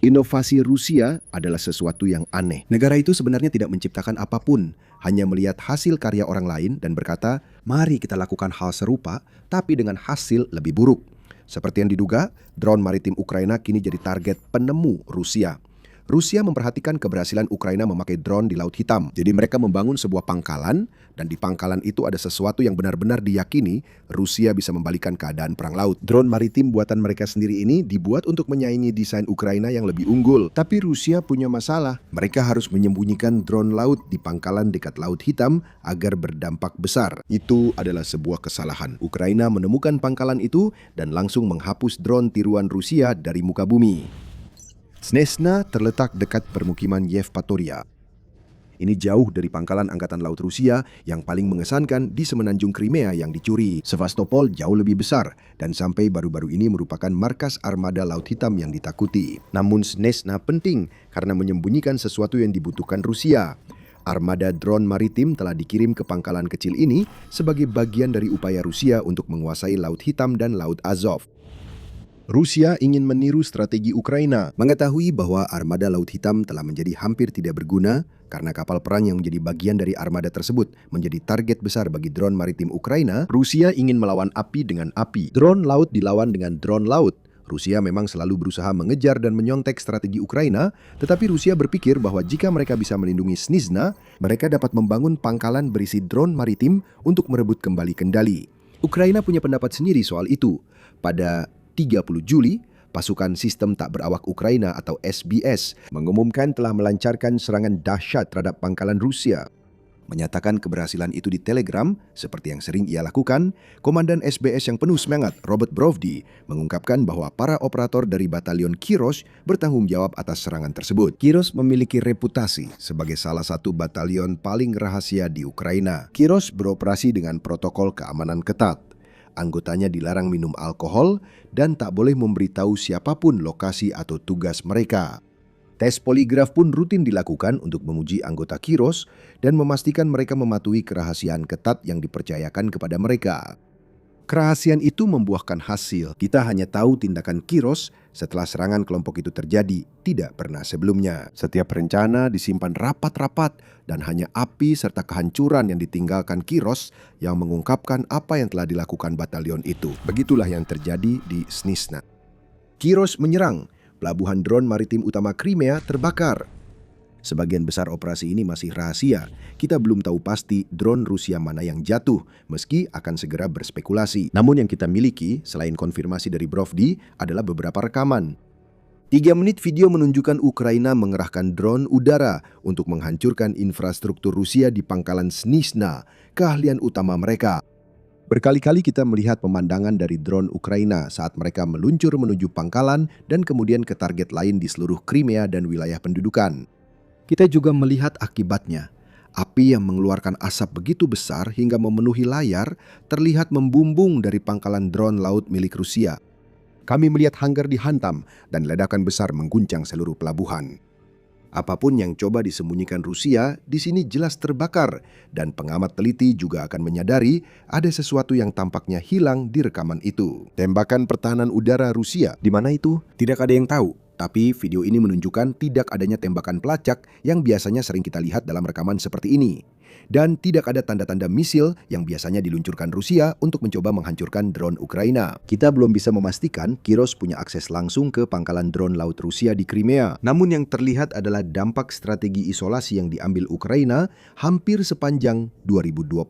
Inovasi Rusia adalah sesuatu yang aneh. Negara itu sebenarnya tidak menciptakan apapun, hanya melihat hasil karya orang lain dan berkata, mari kita lakukan hal serupa, tapi dengan hasil lebih buruk. Seperti yang diduga, drone maritim Ukraina kini jadi target penemu Rusia. Rusia memperhatikan keberhasilan Ukraina memakai drone di Laut Hitam. Jadi mereka membangun sebuah pangkalan, dan di pangkalan itu ada sesuatu yang benar-benar diyakini Rusia bisa membalikan keadaan perang laut. Drone maritim buatan mereka sendiri ini dibuat untuk menyaingi desain Ukraina yang lebih unggul. Tapi Rusia punya masalah. Mereka harus menyembunyikan drone laut di pangkalan dekat Laut Hitam agar berdampak besar. Itu adalah sebuah kesalahan. Ukraina menemukan pangkalan itu dan langsung menghapus drone tiruan Rusia dari muka bumi. Snezhna terletak dekat permukiman Yevpatoria. Ini jauh dari pangkalan Angkatan Laut Rusia yang paling mengesankan di semenanjung Crimea yang dicuri. Sevastopol jauh lebih besar dan sampai baru-baru ini merupakan markas armada Laut Hitam yang ditakuti. Namun Snezhna penting karena menyembunyikan sesuatu yang dibutuhkan Rusia. Armada drone maritim telah dikirim ke pangkalan kecil ini sebagai bagian dari upaya Rusia untuk menguasai Laut Hitam dan Laut Azov. Rusia ingin meniru strategi Ukraina, mengetahui bahwa armada Laut Hitam telah menjadi hampir tidak berguna karena kapal perang yang menjadi bagian dari armada tersebut menjadi target besar bagi drone maritim Ukraina. Rusia ingin melawan api dengan api. Drone laut dilawan dengan drone laut. Rusia memang selalu berusaha mengejar dan menyontek strategi Ukraina, tetapi Rusia berpikir bahwa jika mereka bisa melindungi Snezhna, mereka dapat membangun pangkalan berisi drone maritim untuk merebut kembali kendali. Ukraina punya pendapat sendiri soal itu. Pada 30 Juli, pasukan sistem tak berawak Ukraina atau SBS mengumumkan telah melancarkan serangan dahsyat terhadap pangkalan Rusia. Menyatakan keberhasilan itu di Telegram, seperti yang sering ia lakukan, Komandan SBS yang penuh semangat, Robert Brovdi, mengungkapkan bahwa para operator dari batalion Kirosh bertanggung jawab atas serangan tersebut. Kirosh memiliki reputasi sebagai salah satu batalion paling rahasia di Ukraina. Kirosh beroperasi dengan protokol keamanan ketat. Anggotanya dilarang minum alkohol dan tak boleh memberitahu siapapun lokasi atau tugas mereka. Tes poligraf pun rutin dilakukan untuk menguji anggota Kirosh dan memastikan mereka mematuhi kerahasiaan ketat yang dipercayakan kepada mereka. Kerahasiaan itu membuahkan hasil. Kita hanya tahu tindakan Kirosh setelah serangan kelompok itu terjadi, tidak pernah sebelumnya. Setiap rencana disimpan rapat-rapat dan hanya api serta kehancuran yang ditinggalkan Kirosh yang mengungkapkan apa yang telah dilakukan batalion itu. Begitulah yang terjadi di Snezhna. Kirosh menyerang, pelabuhan drone maritim utama Crimea terbakar. Sebagian besar operasi ini masih rahasia. Kita belum tahu pasti drone Rusia mana yang jatuh, meski akan segera berspekulasi. Namun yang kita miliki, selain konfirmasi dari Brovdi, adalah beberapa rekaman. 3 menit video menunjukkan Ukraina mengerahkan drone udara untuk menghancurkan infrastruktur Rusia di pangkalan Snezhna, keahlian utama mereka. Berkali-kali kita melihat pemandangan dari drone Ukraina saat mereka meluncur menuju pangkalan dan kemudian ke target lain di seluruh Crimea dan wilayah pendudukan. Kita juga melihat akibatnya. Api yang mengeluarkan asap begitu besar hingga memenuhi layar terlihat membumbung dari pangkalan drone laut milik Rusia. Kami melihat hanggar dihantam dan ledakan besar mengguncang seluruh pelabuhan. Apapun yang coba disembunyikan Rusia di sini jelas terbakar dan pengamat teliti juga akan menyadari ada sesuatu yang tampaknya hilang di rekaman itu. Tembakan pertahanan udara Rusia, di mana itu? Tidak ada yang tahu. Tapi video ini menunjukkan tidak adanya tembakan pelacak yang biasanya sering kita lihat dalam rekaman seperti ini. Dan tidak ada tanda-tanda misil yang biasanya diluncurkan Rusia untuk mencoba menghancurkan drone Ukraina. Kita belum bisa memastikan Kirosh punya akses langsung ke pangkalan drone laut Rusia di Crimea. Namun yang terlihat adalah dampak strategi isolasi yang diambil Ukraina hampir sepanjang 2026.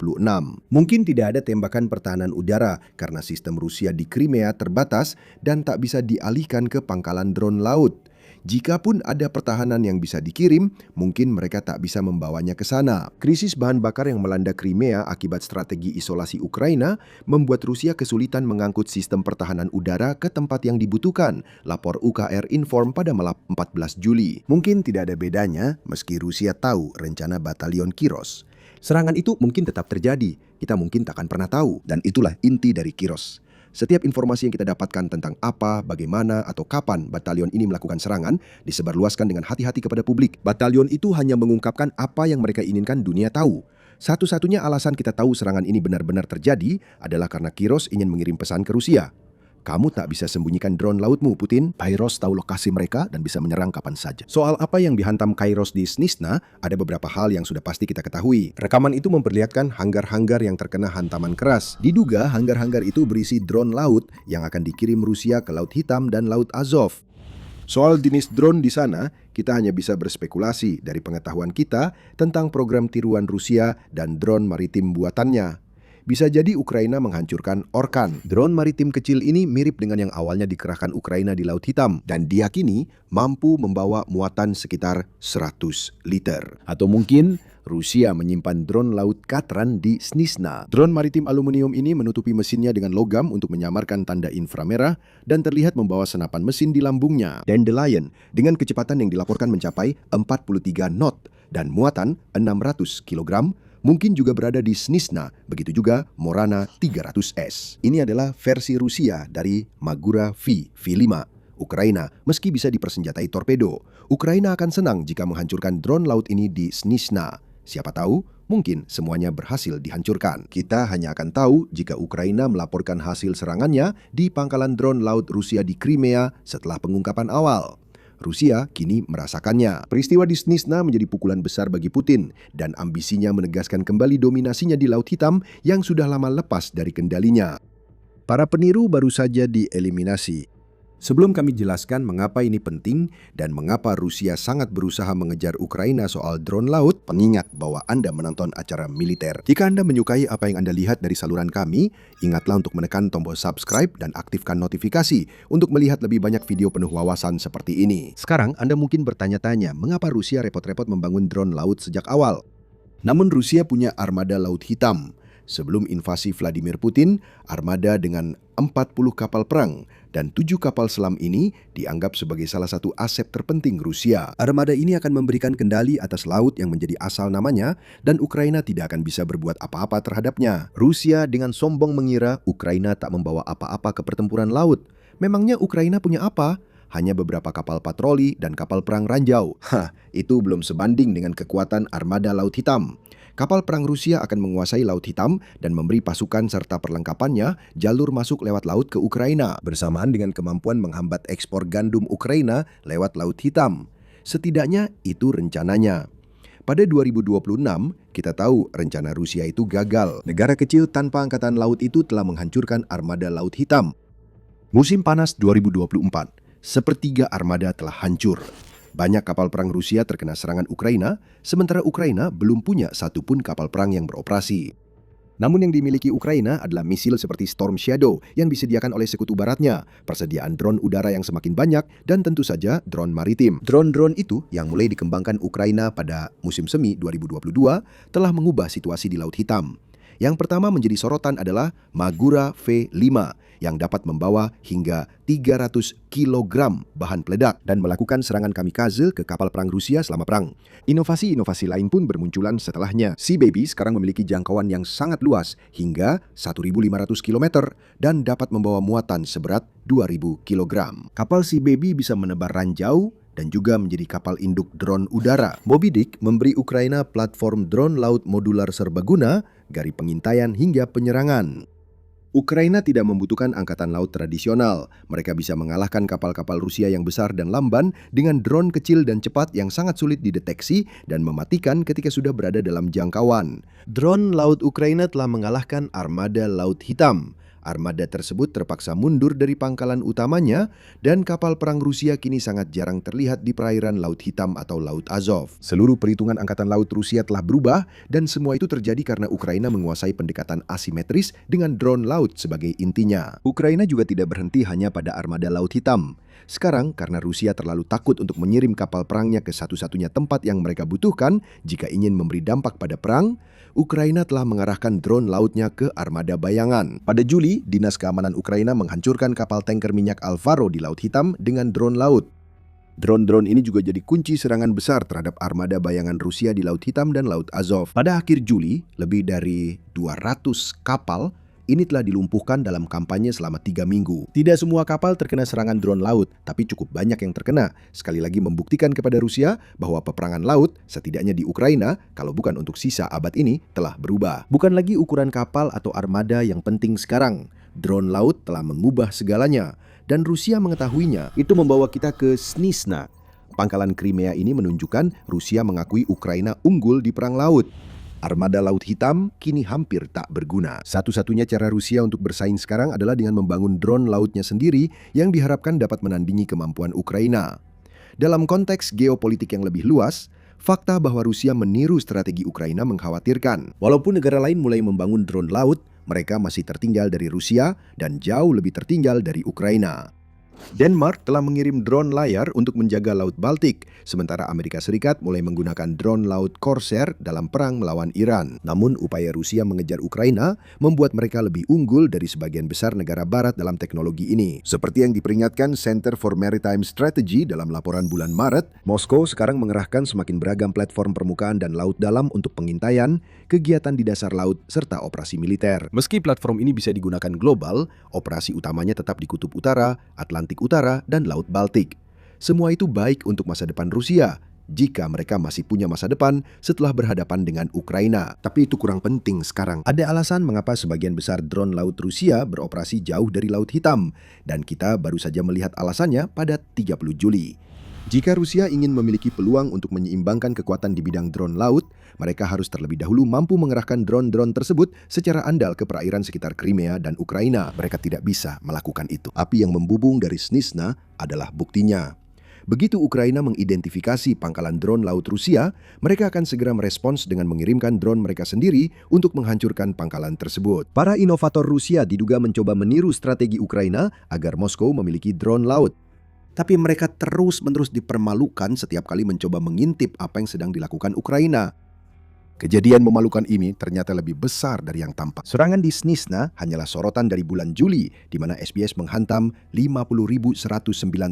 Mungkin tidak ada tembakan pertahanan udara karena sistem Rusia di Crimea terbatas dan tak bisa dialihkan ke pangkalan drone laut. Jikapun ada pertahanan yang bisa dikirim, mungkin mereka tak bisa membawanya ke sana. Krisis bahan bakar yang melanda Crimea akibat strategi isolasi Ukraina membuat Rusia kesulitan mengangkut sistem pertahanan udara ke tempat yang dibutuhkan, lapor UKR Inform pada malam 14 Juli. Mungkin tidak ada bedanya meski Rusia tahu rencana batalion Kirosh. Serangan itu mungkin tetap terjadi, kita mungkin tak akan pernah tahu, dan itulah inti dari Kirosh. Setiap informasi yang kita dapatkan tentang apa, bagaimana, atau kapan batalion ini melakukan serangan disebarluaskan dengan hati-hati kepada publik. Batalion itu hanya mengungkapkan apa yang mereka inginkan dunia tahu. Satu-satunya alasan kita tahu serangan ini benar-benar terjadi adalah karena Kirosh ingin mengirim pesan ke Rusia. Kamu tak bisa sembunyikan drone lautmu, Putin. Kairos tahu lokasi mereka dan bisa menyerang kapan saja. Soal apa yang dihantam Kairos di Snizhna, ada beberapa hal yang sudah pasti kita ketahui. Rekaman itu memperlihatkan hanggar-hanggar yang terkena hantaman keras. Diduga hanggar-hanggar itu berisi drone laut yang akan dikirim Rusia ke Laut Hitam dan Laut Azov. Soal jenis drone di sana, kita hanya bisa berspekulasi dari pengetahuan kita tentang program tiruan Rusia dan drone maritim buatannya. Bisa jadi Ukraina menghancurkan Orkan. Drone maritim kecil ini mirip dengan yang awalnya dikerahkan Ukraina di Laut Hitam dan diyakini mampu membawa muatan sekitar 100 liter. Atau mungkin Rusia menyimpan drone laut Katran di Snizhna. Drone maritim aluminium ini menutupi mesinnya dengan logam untuk menyamarkan tanda inframerah dan terlihat membawa senapan mesin di lambungnya. Dandelion dengan kecepatan yang dilaporkan mencapai 43 knot dan muatan 600 kg mungkin juga berada di Snizhna, begitu juga Morana 300S. Ini adalah versi Rusia dari Magura V5. Ukraina, meski bisa dipersenjatai torpedo, Ukraina akan senang jika menghancurkan drone laut ini di Snizhna. Siapa tahu, mungkin semuanya berhasil dihancurkan. Kita hanya akan tahu jika Ukraina melaporkan hasil serangannya di pangkalan drone laut Rusia di Crimea setelah pengungkapan awal. Rusia kini merasakannya. Peristiwa di Snizhna menjadi pukulan besar bagi Putin dan ambisinya menegaskan kembali dominasinya di Laut Hitam yang sudah lama lepas dari kendalinya. Para peniru baru saja dieliminasi. Sebelum kami jelaskan mengapa ini penting dan mengapa Rusia sangat berusaha mengejar Ukraina soal drone laut, pengingat bahwa Anda menonton acara militer. Jika Anda menyukai apa yang Anda lihat dari saluran kami, ingatlah untuk menekan tombol subscribe dan aktifkan notifikasi untuk melihat lebih banyak video penuh wawasan seperti ini. Sekarang Anda mungkin bertanya-tanya, mengapa Rusia repot-repot membangun drone laut sejak awal? Namun Rusia punya armada Laut Hitam. Sebelum invasi Vladimir Putin, armada dengan 40 kapal perang dan 7 kapal selam ini dianggap sebagai salah satu aset terpenting Rusia. Armada ini akan memberikan kendali atas laut yang menjadi asal namanya dan Ukraina tidak akan bisa berbuat apa-apa terhadapnya. Rusia dengan sombong mengira Ukraina tak membawa apa-apa ke pertempuran laut. Memangnya Ukraina punya apa? Hanya beberapa kapal patroli dan kapal perang ranjau. Itu belum sebanding dengan kekuatan armada Laut Hitam. Kapal perang Rusia akan menguasai Laut Hitam dan memberi pasukan serta perlengkapannya jalur masuk lewat laut ke Ukraina, bersamaan dengan kemampuan menghambat ekspor gandum Ukraina lewat Laut Hitam. Setidaknya itu rencananya. Pada 2026, kita tahu rencana Rusia itu gagal. Negara kecil tanpa angkatan laut itu telah menghancurkan armada Laut Hitam. Musim panas 2024, sepertiga armada telah hancur. Banyak kapal perang Rusia terkena serangan Ukraina, sementara Ukraina belum punya satupun kapal perang yang beroperasi. Namun yang dimiliki Ukraina adalah misil seperti Storm Shadow yang disediakan oleh Sekutu Baratnya, persediaan drone udara yang semakin banyak, dan tentu saja drone maritim. Drone-drone itu yang mulai dikembangkan Ukraina pada musim semi 2022 telah mengubah situasi di Laut Hitam. Yang pertama menjadi sorotan adalah Magura V5 yang dapat membawa hingga 300 kg bahan peledak dan melakukan serangan kamikaze ke kapal perang Rusia selama perang. Inovasi-inovasi lain pun bermunculan setelahnya. Sea Baby sekarang memiliki jangkauan yang sangat luas hingga 1.500 km dan dapat membawa muatan seberat 2.000 kg. Kapal Sea Baby bisa menebar ranjau dan juga menjadi kapal induk drone udara. Moby Dick memberi Ukraina platform drone laut modular serbaguna, dari pengintaian hingga penyerangan. Ukraina tidak membutuhkan angkatan laut tradisional. Mereka bisa mengalahkan kapal-kapal Rusia yang besar dan lamban dengan drone kecil dan cepat yang sangat sulit dideteksi dan mematikan ketika sudah berada dalam jangkauan. Drone laut Ukraina telah mengalahkan armada Laut Hitam. Armada tersebut terpaksa mundur dari pangkalan utamanya dan kapal perang Rusia kini sangat jarang terlihat di perairan Laut Hitam atau Laut Azov. Seluruh perhitungan angkatan laut Rusia telah berubah dan semua itu terjadi karena Ukraina menguasai pendekatan asimetris dengan drone laut sebagai intinya. Ukraina juga tidak berhenti hanya pada armada Laut Hitam. Sekarang, karena Rusia terlalu takut untuk mengirim kapal perangnya ke satu-satunya tempat yang mereka butuhkan jika ingin memberi dampak pada perang, Ukraina telah mengarahkan drone lautnya ke armada bayangan. Pada Juli, Dinas Keamanan Ukraina menghancurkan kapal tanker minyak Alvaro di Laut Hitam dengan drone laut. Drone-drone ini juga jadi kunci serangan besar terhadap armada bayangan Rusia di Laut Hitam dan Laut Azov. Pada akhir Juli, lebih dari 200 kapal ini telah dilumpuhkan dalam kampanye selama 3 minggu. Tidak semua kapal terkena serangan drone laut, tapi cukup banyak yang terkena. Sekali lagi membuktikan kepada Rusia bahwa peperangan laut, setidaknya di Ukraina, kalau bukan untuk sisa abad ini, telah berubah. Bukan lagi ukuran kapal atau armada yang penting sekarang. drone laut telah mengubah segalanya dan Rusia mengetahuinya. Itu membawa kita ke Snizhna. Pangkalan Crimea ini menunjukkan Rusia mengakui Ukraina unggul di perang laut. Armada Laut Hitam kini hampir tak berguna. Satu-satunya cara Rusia untuk bersaing sekarang adalah dengan membangun drone lautnya sendiri yang diharapkan dapat menandingi kemampuan Ukraina. Dalam konteks geopolitik yang lebih luas, fakta bahwa Rusia meniru strategi Ukraina mengkhawatirkan. Walaupun negara lain mulai membangun drone laut, mereka masih tertinggal dari Rusia dan jauh lebih tertinggal dari Ukraina. Denmark telah mengirim drone layar untuk menjaga Laut Baltik, sementara Amerika Serikat mulai menggunakan drone laut Corsair dalam perang melawan Iran. Namun upaya Rusia mengejar Ukraina membuat mereka lebih unggul dari sebagian besar negara barat dalam teknologi ini. Seperti yang diperingatkan Center for Maritime Strategy dalam laporan bulan Maret, Moskow sekarang mengerahkan semakin beragam platform permukaan dan laut dalam untuk pengintaian, kegiatan di dasar laut, serta operasi militer. Meski platform ini bisa digunakan global, operasi utamanya tetap di Kutub Utara, Atlantik Utara, dan Laut Baltik. Semua itu baik untuk masa depan Rusia, jika mereka masih punya masa depan setelah berhadapan dengan Ukraina. Tapi itu kurang penting sekarang. Ada alasan mengapa sebagian besar drone laut Rusia beroperasi jauh dari Laut Hitam, dan kita baru saja melihat alasannya pada 30 Juli. Jika Rusia ingin memiliki peluang untuk menyeimbangkan kekuatan di bidang drone laut, mereka harus terlebih dahulu mampu mengerahkan drone-drone tersebut secara andal ke perairan sekitar Crimea dan Ukraina. Mereka tidak bisa melakukan itu. Api yang membubung dari Snizhna adalah buktinya. Begitu Ukraina mengidentifikasi pangkalan drone laut Rusia, mereka akan segera merespons dengan mengirimkan drone mereka sendiri untuk menghancurkan pangkalan tersebut. Para inovator Rusia diduga mencoba meniru strategi Ukraina agar Moskow memiliki drone laut. Tapi mereka terus-menerus dipermalukan setiap kali mencoba mengintip apa yang sedang dilakukan Ukraina. Kejadian memalukan ini ternyata lebih besar dari yang tampak. Serangan di Snizhna hanyalah sorotan dari bulan Juli, di mana SBS menghantam 50.109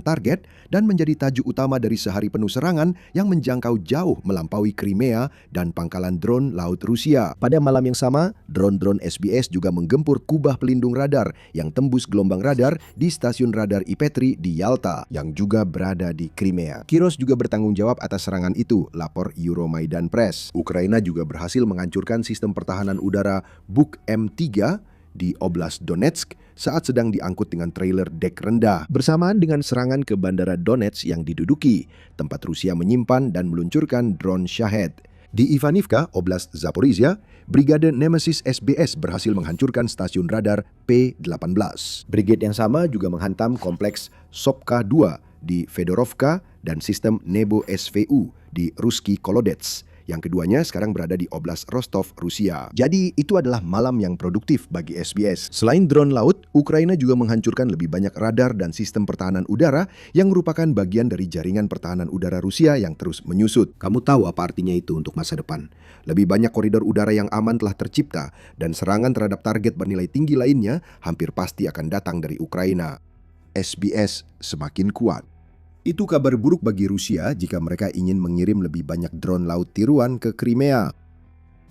target dan menjadi tajuk utama dari sehari penuh serangan yang menjangkau jauh melampaui Crimea dan pangkalan drone laut Rusia. Pada malam yang sama, drone-drone SBS juga menggempur kubah pelindung radar yang tembus gelombang radar di stasiun radar Ipetri di Yalta, yang juga berada di Crimea. Kiros juga bertanggung jawab atas serangan itu, lapor Euromaidan Press. Ukraina juga berhasil menghancurkan sistem pertahanan udara Buk M3 di Oblast Donetsk saat sedang diangkut dengan trailer dek rendah. Bersamaan dengan serangan ke Bandara Donetsk yang diduduki, tempat Rusia menyimpan dan meluncurkan drone Shahed. Di Ivanivka, Oblast Zaporizhia, Brigade Nemesis SBS berhasil menghancurkan stasiun radar P-18. Brigade yang sama juga menghantam kompleks Sopka 2 di Fedorovka dan sistem Nebo SVU di Ruski Kolodets. Yang keduanya sekarang berada di Oblast Rostov, Rusia. Jadi itu adalah malam yang produktif bagi SBS. Selain drone laut, Ukraina juga menghancurkan lebih banyak radar dan sistem pertahanan udara yang merupakan bagian dari jaringan pertahanan udara Rusia yang terus menyusut. Kamu tahu apa artinya itu untuk masa depan? Lebih banyak koridor udara yang aman telah tercipta dan serangan terhadap target bernilai tinggi lainnya hampir pasti akan datang dari Ukraina. SBS semakin kuat. Itu kabar buruk bagi Rusia jika mereka ingin mengirim lebih banyak drone laut tiruan ke Crimea.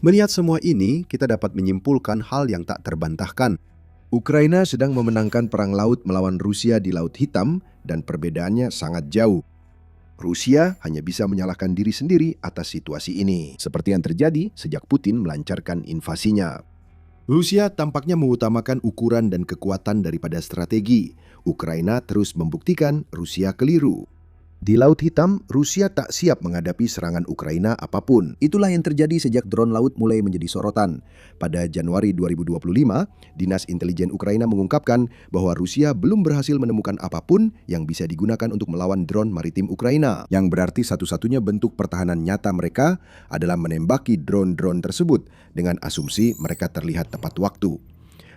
Melihat semua ini, kita dapat menyimpulkan hal yang tak terbantahkan. Ukraina sedang memenangkan perang laut melawan Rusia di Laut Hitam dan perbedaannya sangat jauh. Rusia hanya bisa menyalahkan diri sendiri atas situasi ini, seperti yang terjadi sejak Putin melancarkan invasinya. Rusia tampaknya mengutamakan ukuran dan kekuatan daripada strategi. Ukraina terus membuktikan Rusia keliru. Di Laut Hitam, Rusia tak siap menghadapi serangan Ukraina apapun. Itulah yang terjadi sejak drone laut mulai menjadi sorotan. Pada Januari 2025, Dinas Intelijen Ukraina mengungkapkan bahwa Rusia belum berhasil menemukan apapun yang bisa digunakan untuk melawan drone maritim Ukraina. Yang berarti satu-satunya bentuk pertahanan nyata mereka adalah menembaki drone-drone tersebut dengan asumsi mereka terlihat tepat waktu.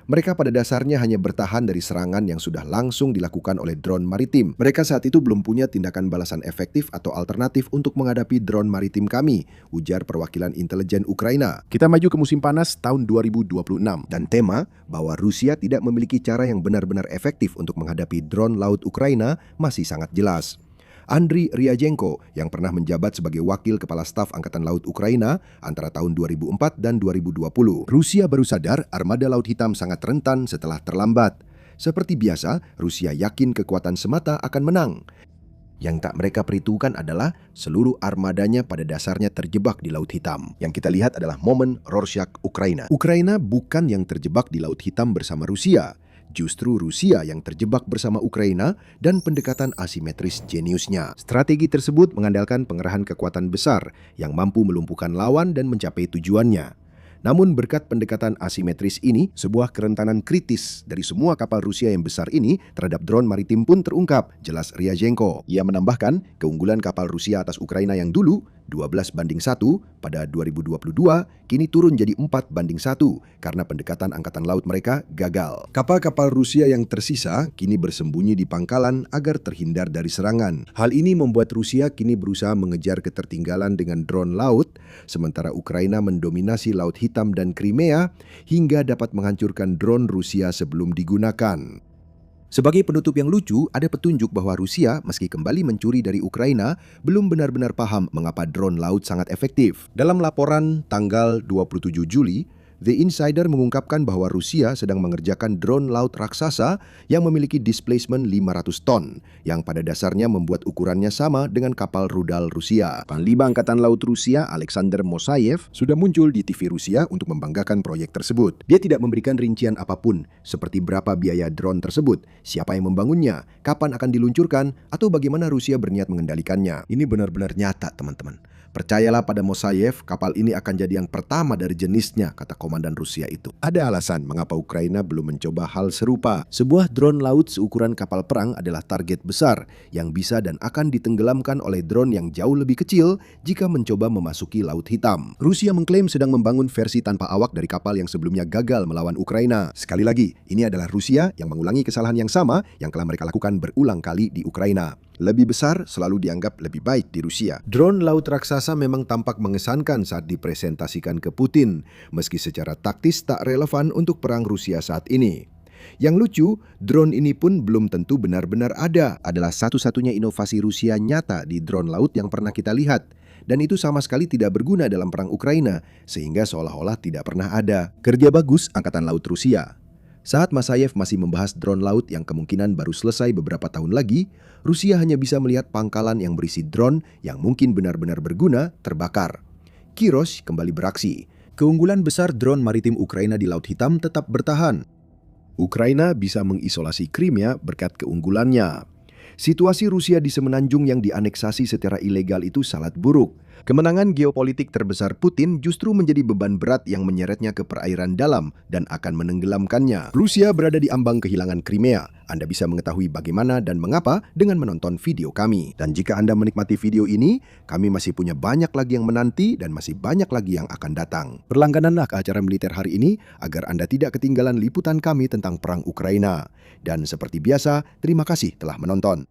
Mereka pada dasarnya hanya bertahan dari serangan yang sudah langsung dilakukan oleh drone maritim. Mereka saat itu belum punya tindakan balasan efektif atau alternatif untuk menghadapi drone maritim kami, ujar perwakilan intelijen Ukraina. Kita maju ke musim panas tahun 2026 dan tema bahwa Rusia tidak memiliki cara yang benar-benar efektif untuk menghadapi drone laut Ukraina masih sangat jelas. Andriy Ryazhenko yang pernah menjabat sebagai wakil kepala staf Angkatan Laut Ukraina antara tahun 2004 dan 2020. Rusia baru sadar armada Laut Hitam sangat rentan setelah terlambat. Seperti biasa, Rusia yakin kekuatan semata akan menang. Yang tak mereka perhitungkan adalah seluruh armadanya pada dasarnya terjebak di Laut Hitam. Yang kita lihat adalah momen Rorschach Ukraina. Ukraina bukan yang terjebak di Laut Hitam bersama Rusia. Justru Rusia yang terjebak bersama Ukraina dan pendekatan asimetris jeniusnya. Strategi tersebut mengandalkan pengerahan kekuatan besar yang mampu melumpuhkan lawan dan mencapai tujuannya. Namun berkat pendekatan asimetris ini, sebuah kerentanan kritis dari semua kapal Rusia yang besar ini terhadap drone maritim pun terungkap, jelas Ryazhenko. Ia menambahkan, keunggulan kapal Rusia atas Ukraina yang dulu 12-1 pada 2022 kini turun jadi 4-1 karena pendekatan angkatan laut mereka gagal. Kapal-kapal Rusia yang tersisa kini bersembunyi di pangkalan agar terhindar dari serangan. Hal ini membuat Rusia kini berusaha mengejar ketertinggalan dengan drone laut, sementara Ukraina mendominasi Laut Hitam dan Crimea hingga dapat menghancurkan drone Rusia sebelum digunakan. Sebagai penutup yang lucu, ada petunjuk bahwa Rusia, meski kembali mencuri dari Ukraina, belum benar-benar paham mengapa drone laut sangat efektif. Dalam laporan tanggal 27 Juli, The Insider mengungkapkan bahwa Rusia sedang mengerjakan drone laut raksasa yang memiliki displacement 500 ton, yang pada dasarnya membuat ukurannya sama dengan kapal rudal Rusia. Panglima Angkatan Laut Rusia, Alexander Mosayev, sudah muncul di TV Rusia untuk membanggakan proyek tersebut. Dia tidak memberikan rincian apapun, seperti berapa biaya drone tersebut, siapa yang membangunnya, kapan akan diluncurkan, atau bagaimana Rusia berniat mengendalikannya. Ini benar-benar nyata, teman-teman. Percayalah pada Mosayev, kapal ini akan jadi yang pertama dari jenisnya, kata komandan Rusia itu. Ada alasan mengapa Ukraina belum mencoba hal serupa. Sebuah drone laut seukuran kapal perang adalah target besar yang bisa dan akan ditenggelamkan oleh drone yang jauh lebih kecil jika mencoba memasuki Laut Hitam. Rusia mengklaim sedang membangun versi tanpa awak dari kapal yang sebelumnya gagal melawan Ukraina. Sekali lagi, ini adalah Rusia yang mengulangi kesalahan yang sama yang telah mereka lakukan berulang kali di Ukraina. Lebih besar selalu dianggap lebih baik di Rusia. Drone laut raksasa memang tampak mengesankan saat dipresentasikan ke Putin, meski secara taktis tak relevan untuk perang Rusia saat ini. Yang lucu, drone ini pun belum tentu benar-benar ada. Adalah satu-satunya inovasi Rusia nyata di drone laut yang pernah kita lihat. Dan itu sama sekali tidak berguna dalam perang Ukraina, sehingga seolah-olah tidak pernah ada. Kerja bagus Angkatan Laut Rusia. Saat Mosayev masih membahas drone laut yang kemungkinan baru selesai beberapa tahun lagi, Rusia hanya bisa melihat pangkalan yang berisi drone yang mungkin benar-benar berguna terbakar. Kirosh kembali beraksi. Keunggulan besar drone maritim Ukraina di Laut Hitam tetap bertahan. Ukraina bisa mengisolasi Crimea berkat keunggulannya. Situasi Rusia di semenanjung yang dianeksasi secara ilegal itu sangat buruk. Kemenangan geopolitik terbesar Putin justru menjadi beban berat yang menyeretnya ke perairan dalam dan akan menenggelamkannya. Rusia berada di ambang kehilangan Crimea. Anda bisa mengetahui bagaimana dan mengapa dengan menonton video kami. Dan jika Anda menikmati video ini, kami masih punya banyak lagi yang menanti dan masih banyak lagi yang akan datang. Berlanggananlah ke acara militer hari ini agar Anda tidak ketinggalan liputan kami tentang perang Ukraina. Dan seperti biasa, terima kasih telah menonton.